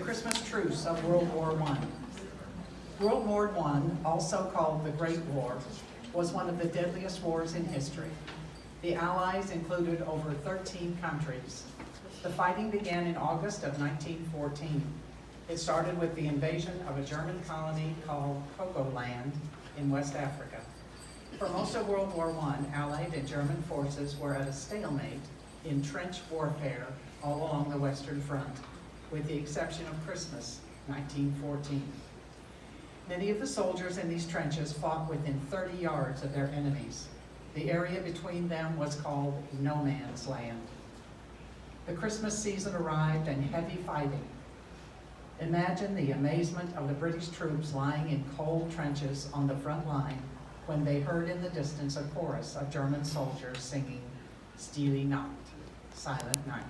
Christmas truce of World War I. World War I, also called the Great War, was one of the deadliest wars in history. The Allies included over 13 countries. The fighting began in August of 1914. It started with the invasion of a German colony called Land in West Africa. For most of World War I, Allied and German forces were at a stalemate in trench warfare all along the Western Front, with the exception of Christmas, 1914. Many of the soldiers in these trenches fought within 30 yards of their enemies. The area between them was called no man's land. The Christmas season arrived and heavy fighting. Imagine the amazement of the British troops lying in cold trenches on the front line when they heard in the distance a chorus of German soldiers singing "Stille Nacht," Silent Night.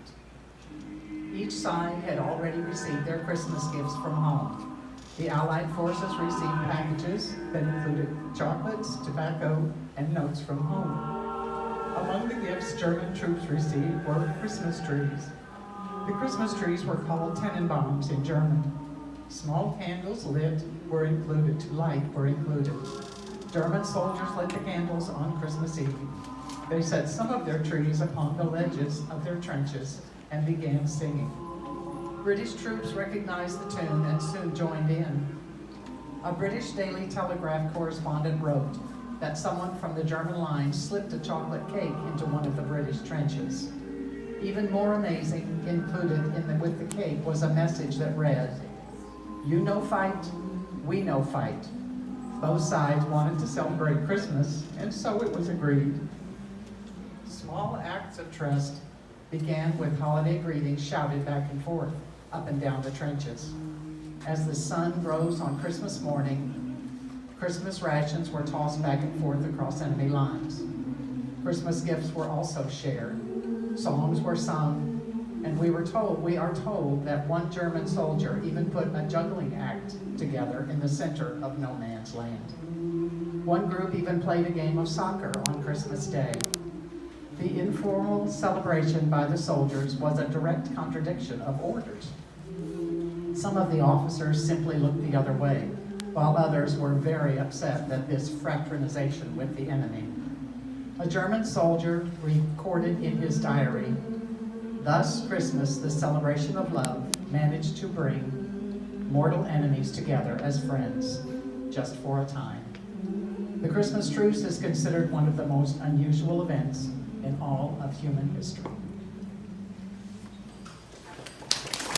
Each side had already received their Christmas gifts from home. The Allied forces received packages that included chocolates, tobacco, and notes from home. Among the gifts German troops received were Christmas trees. The Christmas trees were called Tannenbaums in German. Small candles lit were included, to light were included. German soldiers lit the candles on Christmas Eve. They set some of their trees upon the ledges of their trenches and began singing. British troops recognized the tune and soon joined in. A British Daily Telegraph correspondent wrote that someone from the German line slipped a chocolate cake into one of the British trenches. Even more amazing, included with the cake was a message that read, "You no fight, we no fight." Both sides wanted to celebrate Christmas, and so it was agreed. Small acts of trust began with holiday greetings shouted back and forth, up and down the trenches. As the sun rose on Christmas morning, Christmas rations were tossed back and forth across enemy lines. Christmas gifts were also shared. Songs were sung, and we are told that one German soldier even put a juggling act together in the center of no man's land. One group even played a game of soccer on Christmas Day. The informal celebration by the soldiers was a direct contradiction of orders. Some of the officers simply looked the other way, while others were very upset at this fraternization with the enemy. A German soldier recorded in his diary, "Thus Christmas, the celebration of love, managed to bring mortal enemies together as friends, just for a time." The Christmas truce is considered one of the most unusual events in all of human history.